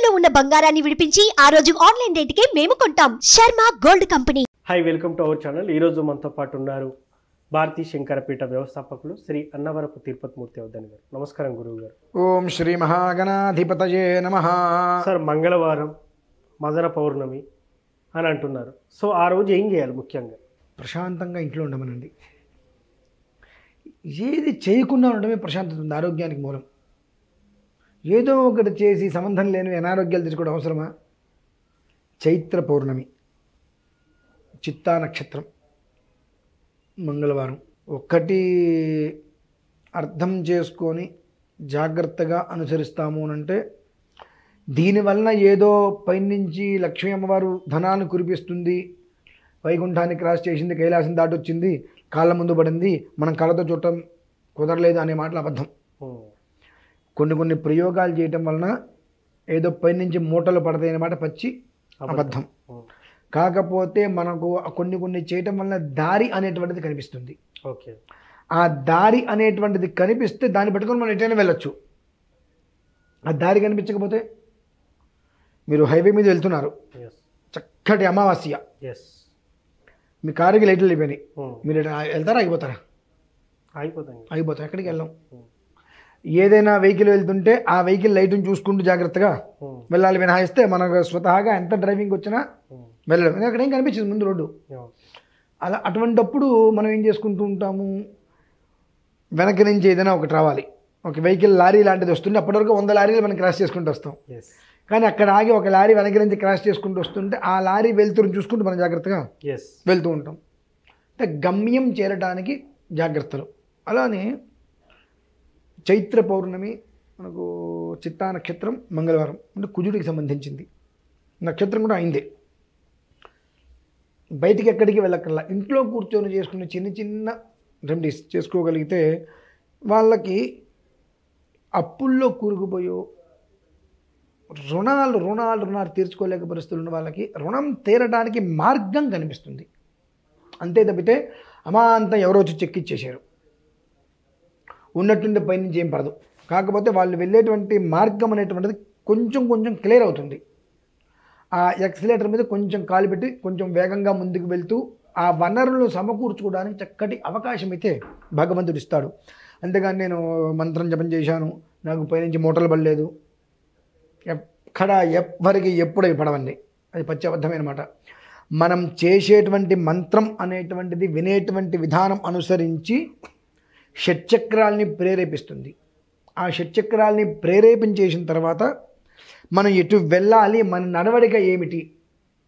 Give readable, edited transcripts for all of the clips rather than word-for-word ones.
తాకట్టులో ఉన్న బంగారాన్ని విడిపించి ఆ రోజు ఆన్లైన్ రేటుకే మేము కొంటాం. Sharma gold company. Hi, welcome to our channel. ఈరోజు మనతో పాటు ఉన్నారు భారతీ శంకరపీఠ వ్యవస్థాపకులు శ్రీ అన్నవరపు తిరుపతి మూర్తి వద్దన్ గారు. నమస్కారం గురువు గారు. ఓం శ్రీ మహాగణాధిపతయే నమః. సార్, మంగళవారం మదన పౌర్ణమి అని అంటున్నారు. సో ఆ రోజు ఏం చేయాలి? ముఖ్యంగా ప్రశాంతంగా ఇంట్లో ఉండమనండి. ఏది చేయకుండా ఉండడమే ప్రశాంతత ఉంది. ఆరోగ్యానికి మూలం. ఏదో ఒకటి చేసి సంబంధం లేని అనారోగ్యాలు తెచ్చుకోవడం అవసరమా? చైత్ర పౌర్ణమి, చిత్తా నక్షత్రం, మంగళవారం ఒక్కటి అర్థం చేసుకొని జాగ్రత్తగా అనుసరిస్తాము అంటే దీనివలన ఏదో పైనుంచి లక్ష్మీ అమ్మవారు ధనాన్ని కురిపిస్తుంది, వైకుంఠాన్ని క్రాస్ చేసింది, కైలాసం దాటొచ్చింది, కాళ్ళ ముందు పడింది, మనం కళ్ళతో చూడటం కుదరలేదు అనే మాటలు అబద్ధం. కొన్ని ప్రయోగాలు చేయటం వలన ఏదో పైనుంచి మూటలు పడతాయి అనే మాట పచ్చి అబద్ధం. కాకపోతే మనకు కొన్ని చేయటం వలన దారి అనేటువంటిది కనిపిస్తుంది. ఓకే, ఆ దారి అనేటువంటిది కనిపిస్తే దాన్ని పట్టుకొని మనం ఎటైనా వెళ్ళొచ్చు. ఆ దారి కనిపించకపోతే మీరు హైవే మీద వెళ్తున్నారు, చక్కటి అమావాస్య, మీ కారుకి లైట్లు అయిపోయినాయి, మీరు వెళ్తారా? అయిపోతారు. ఎక్కడికి వెళ్ళాం? ఏదైనా వెహికల్ వెళ్తుంటే ఆ వెహికల్ లైట్ని చూసుకుంటూ జాగ్రత్తగా వెళ్ళాలి. మినహాయిస్తే మనకు స్వతహాగా ఎంత డ్రైవింగ్ వచ్చినా వెళ్ళడం. అక్కడ ఏం కనిపించింది ముందు రోడ్డు. అలా అటువంటిప్పుడు మనం ఏం చేసుకుంటూ ఉంటాము, వెనక నుంచి ఏదైనా ఒకటి రావాలి, ఒక వెహికల్ లారీ లాంటిది వస్తుంటే అప్పటివరకు 100 లారీలు మనం క్రాస్ చేసుకుంటూ వస్తాం. కానీ అక్కడ ఆగి ఒక లారీ వెనక నుంచి క్రాస్ చేసుకుంటూ వస్తుంటే ఆ లారీ వెళ్తురు చూసుకుంటూ మనం జాగ్రత్తగా వెళ్తూ ఉంటాం. అంటే గమ్యం చేరడానికి జాగ్రత్తలు. అలానే చైత్ర పౌర్ణమి మనకు చిత్తా నక్షత్రం, మంగళవారం అంటే కుజుడికి సంబంధించింది. నక్షత్రం కూడా అయిందే. బయటికి ఎక్కడికి వెళ్ళక్కర్లా, ఇంట్లో కూర్చొని చేసుకునే చిన్న రెమెడీస్ చేసుకోగలిగితే వాళ్ళకి అప్పుల్లో కూరుకుపోయో రుణాలు తీర్చుకోలేక పరిస్థితులు ఉన్న వాళ్ళకి రుణం తీరడానికి మార్గం కనిపిస్తుంది. అంతే తప్పితే అమాంతం ఎవరో వచ్చి చెక్ ఇచ్చేశారు ఉన్నట్టుండి పైనుంచి ఏం పడదు. కాకపోతే వాళ్ళు వెళ్ళేటువంటి మార్గం అనేటువంటిది కొంచెం క్లియర్ అవుతుంది. ఆ ఎక్సిలేటర్ మీద కొంచెం కాలు పెట్టి కొంచెం వేగంగా ముందుకు వెళ్తూ ఆ వనరులను సమకూర్చుకోవడానికి చక్కటి అవకాశం అయితే భగవంతుడు ఇస్తాడు. అంతేగాని నేను మంత్రం జపం చేశాను, నాకు పైనుంచి మూటలు పడలేదు, ఎక్కడ ఎవ్వరికి ఎప్పుడు పడవండి, అది పచ్చి అబద్ధమైన మాట. మనం చేసేటువంటి మంత్రం అనేటువంటిది వినేటువంటి విధానం అనుసరించి షట్చక్రాల్ని ప్రేరేపిస్తుంది. ఆ షట్చక్రాల్ని ప్రేరేపించేసిన తర్వాత మనం ఎటు వెళ్ళాలి, మన నడవడిక ఏమిటి,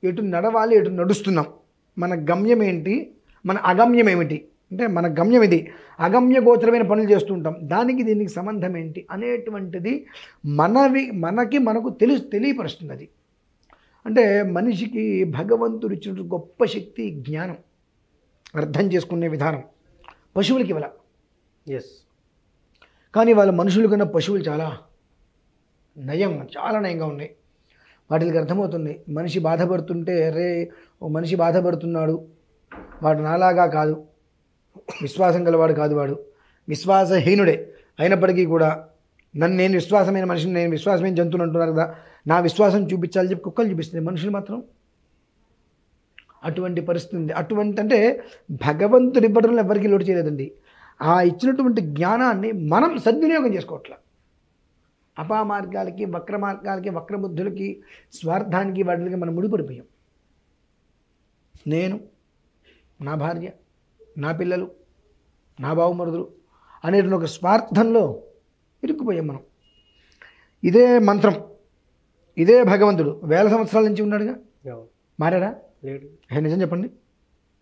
ఎటు నడవాలి, ఎటు నడుస్తున్నాం, మన గమ్యం ఏంటి, మన అగమ్యం ఏమిటి, అంటే మన గమ్యం ఇది, అగమ్య గోచరమైన పనులు చేస్తూ ఉంటాం, దానికి దీనికి సంబంధం ఏంటి అనేటువంటిది మనకు తెలియపరుస్తుంది. అది అంటే మనిషికి భగవంతుడు ఇచ్చిన గొప్ప శక్తి జ్ఞానం, అర్థం చేసుకునే విధానం. పశువులకి ఇవ్వాల, కానీ వాళ్ళ మనుషుల కన్నా పశువులు చాలా నయంగా ఉన్నాయి. వాటికి అర్థమవుతుంది. మనిషి బాధపడుతుంటే మనిషి బాధపడుతున్నాడు, వాడు నాలాగా కాదు, విశ్వాసం గలవాడు కాదు, వాడు విశ్వాసహీనుడే, అయినప్పటికీ కూడా నేను విశ్వాసమైన మనిషిని, నేను విశ్వాసమైన జంతువుని అంటున్నారు కదా, నా విశ్వాసం చూపించాలని చెప్పి కుక్కలు చూపిస్తుంది. మనుషులు మాత్రం అటువంటి పరిస్థితి ఉంది. అంటే భగవంతుడి ఇవ్వడంలో ఎవరికీ లోటు చేయలేదండి. ఆ ఇచ్చినటువంటి జ్ఞానాన్ని మనం సద్వినియోగం చేసుకోవట్ల. అపామార్గాలకి, వక్ర మార్గాలకి, వక్రబుద్ధులకి, స్వార్థానికి, వాటికి మనం ముడిపడిపోయాం. నేను, నా భార్య, నా పిల్లలు, నా బావుమరుదులు అనేటువంటి ఒక స్వార్థంలో ఇరుక్కుపోయాం మనం. ఇదే మంత్రం, ఇదే భగవంతుడు 1000 సంవత్సరాల నుంచి ఉన్నాడుగా, మారాడా? నిజం చెప్పండి,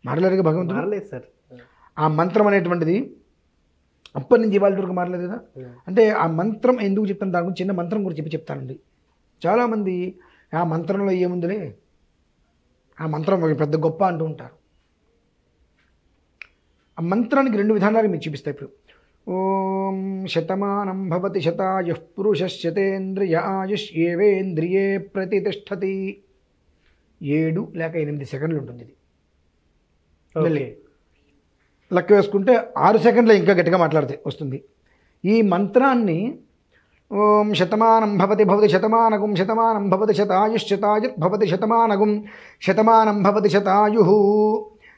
మారలేదుగా భగవంతుడు. ఆ మంత్రం అనేటువంటిది అప్పటి నుంచి ఇవాళ వరకు మారలేదు కదా. అంటే ఆ మంత్రం ఎందుకు చెప్తాను, దాని గురించి చిన్న మంత్రం గురించి చెప్తానండి. చాలామంది ఆ మంత్రంలో ఏముందిలే, ఆ మంత్రం పెద్ద గొప్ప అంటూ ఉంటారు. ఆ మంత్రానికి 2 విధానాలు మీకు చూపిస్తాయి. ఇప్పుడు ఓం శతమానం భవతి శతాయుః పురుషः శతేంద్రియ ఆయుష్యేవేంద్రియే ప్రతిష్టతి. 7 లేక 8 సెకండ్లు ఉంటుంది ఇది. లెక్క వేసుకుంటే 6 సెకండ్లో ఇంకా గట్టిగా మాట్లాడితే వస్తుంది. ఈ మంత్రాన్ని ఓం శతమానం భవతి భవతి శతమానగుం శతమానం భవతి శతాయుశ్శతాయుర్భవతి శతమానగుం శతమానం భవతి శతాయుః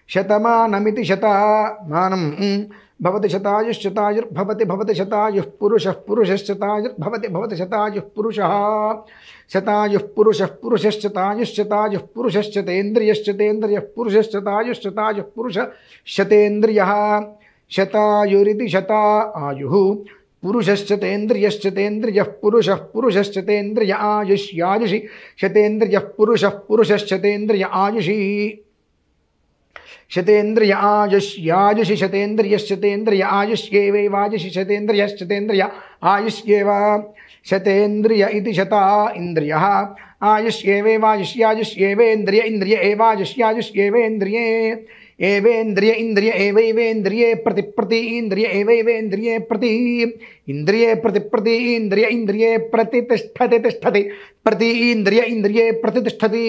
శతమానమితి శతమానం భవతి శతాయుశ్శతాయుర్భవతి భవతి శతాయుః పురుషः పురుషశ్శతాయుర్భవతి భవతి శతాయుః పురుషः శతాయుః పురుషः పురుషశ్శతాయుశ్శతాయుః పురుషశ్శతేంద్రియశ్చతేంద్రియः పురుషశ్శతాయుశ్శతాయుః పురుషశ్శతేంద్రియः శతాయురితి శతాయుః పురుషశ్చతేంద్రియశ్చతేంద్రియः పురుషः పురుషశ్చతేంద్రియ ఆయుష్యాయుషి శతేంద్రియः పురుషः పురుషశ్చతేంద్రియ ఆయుషి శతేంద్రియ ఆయుష్యాయుషి శతేంద్రియశ్చతేంద్రియ ఆయుష్యేవైవాయుషి శతేంద్రియశ్చతేంద్రియ ఆయుష్యేవ శతేంద్రియ ఇది శత ఇంద్రియः ఆయుష్యేవైవాయుష్యాయుష్యేవేంద్రియ ఇంద్రియ ఏవాయుష్యాయుష్యేవేంద్రియే ఏవేంద్రియ ఇంద్రియ ఏవైవేంద్రియే ప్రతి ఇంద్రియ ఏవైవేంద్రియే ప్రతి ఇంద్రియే ప్రతి ఇంద్రియ ఇంద్రియే ప్రతిష్టతి తిష్టతి ప్రతి ఇంద్రియ ఇంద్రియే ప్రతిష్టతి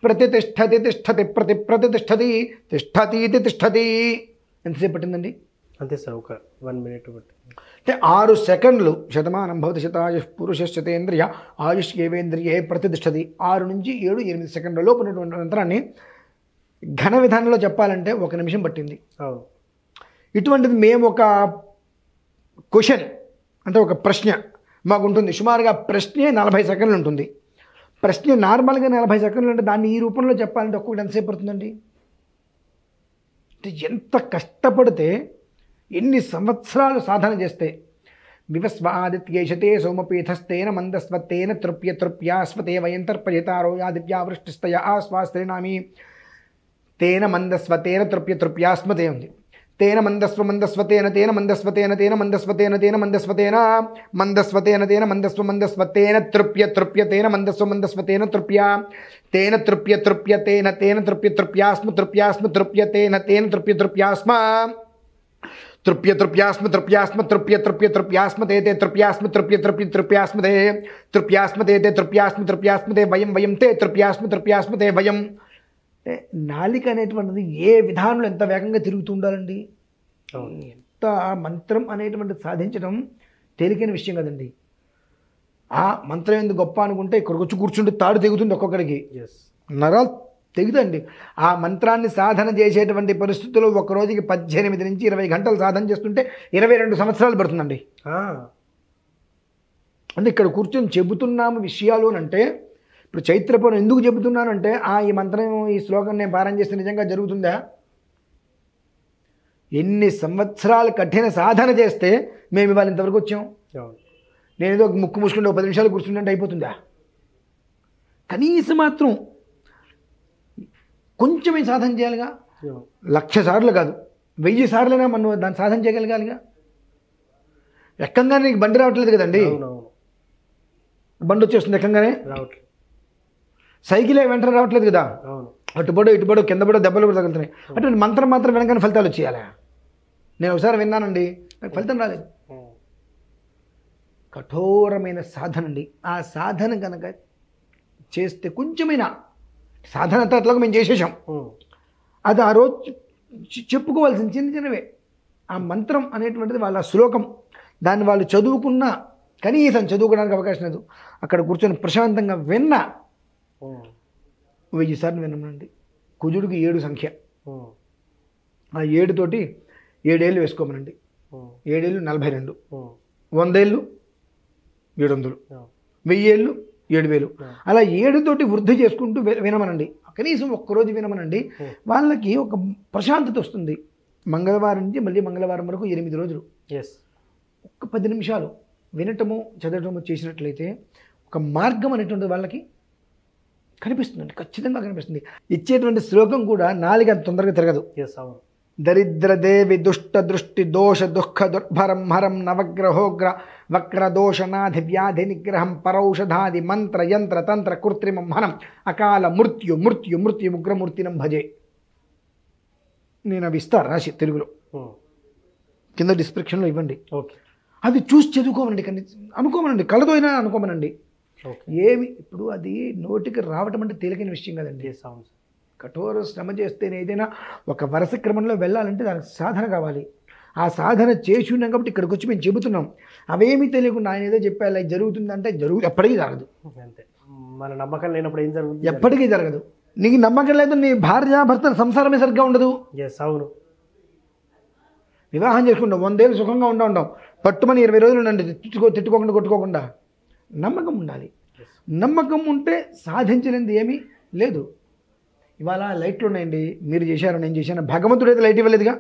ప్రతిష్టతి తిష్టతి ప్రతిష్టతి తిష్టతి తిష్టతి. ఎంతసేపు పట్టిందండి? అంతే సార్, ఒక 1 minute బట్టి. అంటే 6 సెకండ్లు. శతమానం భవతి శతాయుః పురుషశ్చతేంద్రియ ఆయుష్ ఏవేంద్రియే ప్రతిష్టతి. 6 నుంచి 7, 8 సెకండ్ల లోపు ఉన్నటువంటి మంత్రాన్ని ఘన విధానంలో చెప్పాలంటే 1 నిమిషం పట్టింది. అవును. ఇటువంటిది మేము ఒక క్వశ్చన్ అంటే ఒక ప్రశ్న మాకు ఉంటుంది. సుమారుగా ప్రశ్నే 40 సెకండ్లు ఉంటుంది. ప్రశ్న నార్మల్గా 40 సెకండ్లు అంటే దాన్ని ఈ రూపంలో చెప్పాలంటే ఒక్కొక్కటి ఎంతసేపు పడుతుందండి? అంటే ఎంత కష్టపడితే, ఎన్ని సంవత్సరాలు సాధన చేస్తే. వివస్వాదిత్యేషతే సోమపీఠస్థేన మందస్వత్తేన తృప్యాస్వతే వయంతర్పయతారో యాదివ్యా వృష్టిస్తయ ఆస్వాస్త్రీనామి తేన మందస్వతేన తృప్యాస్మతే ఉంది. తేన మందస్వతేన తేన మందస్వతేన తేన మందస్వతేన తేన మందస్వతేన మందస్వతేన తేన మందస్వతేన తేన మందస్వతేన తేన తేన తృప్యాస్మ వయం తే తృప్యాస్మతే వయం. నాలిక అనేటువంటిది ఏ విధానంలో ఎంత వేగంగా తిరుగుతూ ఉండాలండి. ఎంత మంత్రం అనేటువంటిది సాధించడం తేలికైన విషయం కదండి. ఆ మంత్రం ఎందుకు గొప్ప అనుకుంటే ఇక్కడికి వచ్చి కూర్చుంటే తాడు తెగుతుంది ఒక్కొక్కడికి, నరాలు తెగుతండి. ఆ మంత్రాన్ని సాధన చేసేటువంటి పరిస్థితుల్లో ఒక రోజుకి 18 నుంచి 20 గంటలు సాధన చేస్తుంటే 22 సంవత్సరాలు పడుతుందండి. అంటే ఇక్కడ కూర్చొని చెబుతున్నాము విషయాలు అంటే, ఇప్పుడు చైత్రపురం ఎందుకు చెబుతున్నానంటే ఈ మంత్రం ఈ శ్లోకం నేను పారాయణ చేస్తే నిజంగా జరుగుతుందా? ఎన్ని సంవత్సరాలు కఠిన సాధన చేస్తే మేము ఇవాళ ఇంతవరకు వచ్చాం. నేను ఏదో ముక్కు మూసుకుంటే 10 నిమిషాలు కూర్చుంటే అయిపోతుందా? కనీసం మాత్రం కొంచెమే సాధన చేయాలిగా. 1,00,000 సార్లు కాదు, 1000 సార్లైనా మనం దాన్ని సాధన చేయగలగాలిగా. ఎక్కంగానే నీకు బండి రావట్లేదు కదండి. బండి వచ్చేస్తుంది ఎక్కంగానే, సైకిలే వెంటనే రావట్లేదు కదా. అటుబడో ఇటుబడో కింద పడో దెబ్బలు కూడా తగులుతున్నాయి. అంటే మంత్రం మాత్రం వినగానే ఫలితాలు వచ్చేయాలి. నేను ఒకసారి విన్నానండి, నాకు ఫలితం రాలేదు. కఠోరమైన సాధన అండి. ఆ సాధన కనుక చేస్తే కొంచెమైనా, సాధన అంతా అట్లాగా మేము చేసేసాం, అది ఆ రోజు చెప్పుకోవాల్సిన చిన్నవే. ఆ మంత్రం అనేటువంటిది వాళ్ళ శ్లోకం, దాన్ని వాళ్ళు చదువుకున్నా కనీసం చదువుకోవడానికి అవకాశం లేదు. అక్కడ కూర్చొని ప్రశాంతంగా విన్నా 1000 సార్లు విన్నామండి. కుజుడికి 7 సంఖ్య, ఆ 7 తోటి 7 ఏళ్ళు వేసుకోమనండి. 7 ఏళ్ళు 42, 100 ఏళ్ళు 700, 1000 ఏళ్ళు 7000, అలా 7 తోటి వృద్ధి చేసుకుంటూ వినమనండి. కనీసం ఒక్కరోజు వినమనండి. వాళ్ళకి ఒక ప్రశాంతత వస్తుంది. మంగళవారం నుంచి మళ్ళీ మంగళవారం వరకు 8 రోజులు ఒక్క 10 నిమిషాలు వినటము చదవటము చేసినట్లయితే ఒక మార్గం అనేటువంటి వాళ్ళకి కనిపిస్తుందండి, ఖచ్చితంగా కనిపిస్తుంది. ఇచ్చేటువంటి శ్లోకం కూడా నాలుగు అంత తొందరగా తిరగదు. దరిద్ర దేవి దుష్ట దృష్టి దోష దుఃఖ దుర్భరం హరం నవగ్రహోగ్ర వక్రదోషనాధి వ్యాధి నిగ్రహం పరౌషధాది మంత్ర యంత్ర తంత్ర కృత్రిమం హనం అకాల మృత్యు మృత్యు మృత్యు ఉగ్రమూర్తినం భజే. నేను అవి ఇస్తాను రాసి తెలుగులో, కింద డిస్క్రిప్షన్లో ఇవ్వండి. అది చూసి చదువుకోమనండి, అనుకోమనండి, కళ్ళతో అయినా అనుకోమనండి. ఏమి ఇప్పుడు అది నోటికి రావటం అంటే తేలికైన విషయం కదండి. కఠోర శ్రమ చేస్తేనే ఏదైనా ఒక వరుస క్రమంలో వెళ్ళాలంటే దానికి సాధన కావాలి. ఆ సాధన చేసి ఉన్నాం కాబట్టి ఇక్కడికి వచ్చి మేము చెబుతున్నాం. అవేమీ తెలియకుండా ఆయన ఏదో చెప్పారు ఇలా జరుగుతుందంటే ఎప్పటికీ జరగదు. అంతే, మన నమ్మకం లేనప్పుడు ఏం జరుగుతుంది? ఎప్పటికీ జరగదు. నీకు నమ్మకం లేదు, నీ భార్యాభర్తల సంసారమే సరిగ్గా ఉండదు. ఎస్, అవును. వివాహం చేసుకుంటాం, 100 ఏళ్ళు సుఖంగా ఉంటాం, పట్టుమని 20 రోజులు ఉండండి, తిట్టుకోకుండా కొట్టుకోకుండా. నమ్మకం ఉండాలి. నమ్మకం ఉంటే సాధించలేనిది ఏమీ లేదు. ఇవాళ లైట్లు ఉన్నాయండి, మీరు చేశారు, నేను చేశాను. భగవంతుడు అయితే లైట్ ఇవ్వలేదుగా.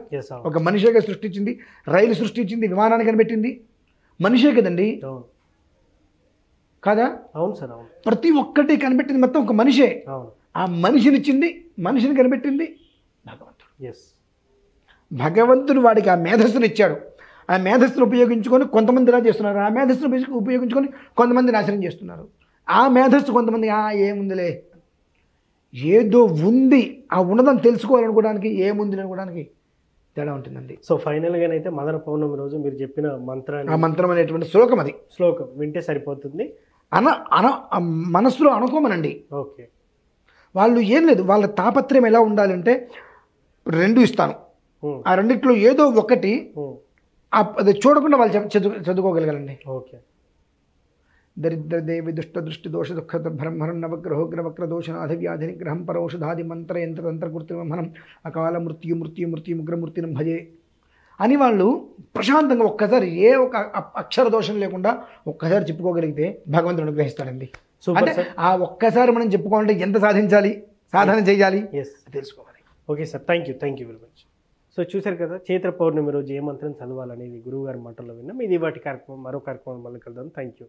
ఒక మనిషిగా సృష్టించింది, రైలు సృష్టించింది, విమానాన్ని కనిపెట్టింది మనిషే కదండి, కాదా? అవును సార్, అవును. ప్రతి ఒక్కటి కనిపెట్టింది మొత్తం ఒక మనిషే. ఆ మనిషినిచ్చింది, మనిషిని కనిపెట్టింది భగవంతుడు. ఎస్, భగవంతుడు వాడికి ఆ మేధస్సును ఇచ్చాడు. ఆ మేధస్సును ఉపయోగించుకొని కొంతమంది ఇలా చేస్తున్నారు, ఆ మేధస్సును ఉపయోగించుకొని కొంతమంది నాశనం చేస్తున్నారు. ఆ మేధస్సు కొంతమంది ఏముందిలే, ఏదో ఉంది, ఆ ఉన్నదని తెలుసుకోవాలనుకోవడానికి, ఏముంది అనుకోవడానికి తేడా ఉంటుందండి. సో ఫైనల్గానైతే మదన పౌర్ణమి రోజు మీరు చెప్పిన మంత్రాన్ని, ఆ మంత్రం అనేటువంటి శ్లోకం, అది శ్లోకం వింటే సరిపోతుంది. మనస్సులో అనుకోమనండి. ఓకే. వాళ్ళు ఏం లేదు, వాళ్ళ తాపత్రయం ఎలా ఉండాలంటే 2 ఇస్తాను, ఆ రెండిట్లో ఏదో ఒకటి అది చూడకుండా వాళ్ళు చదువుకోగలగాలండి. ఓకే. దరిద్ర దేవి దుష్ట దృష్టి దోష దుఃఖ బ్రహ్మరం నవగ్రహోగ్రవక్ర దోషనాథ వ్యాధి నిగ్రహం పరౌషధాది మంత్ర యంత్ర తంత్రకృత్రిమహనం అకాల మృత్యు మృత్యు మృత్యు ఉగ్రమూర్తిని భజే అని వాళ్ళు ప్రశాంతంగా ఒక్కసారి ఏ ఒక అక్షర దోషం లేకుండా ఒక్కసారి చెప్పుకోగలిగితే భగవంతుడు అనుగ్రహిస్తాడండి. అంటే ఆ ఒక్కసారి మనం చెప్పుకోవాలంటే ఎంత సాధించాలి, సాధన చేయాలి తెలుసుకోవాలి. Okay sir, thank you very much. So చూశారు కదా, చైత్ర పౌర్ణమి రోజు ఏ మంత్రం చదవాలనేది గురువు గారి మాటల్లో విన్నాం. ఇది వాటి కార్యక్రమం, మరో కార్యక్రమం మళ్ళీ కలుద్దాం. Thank you.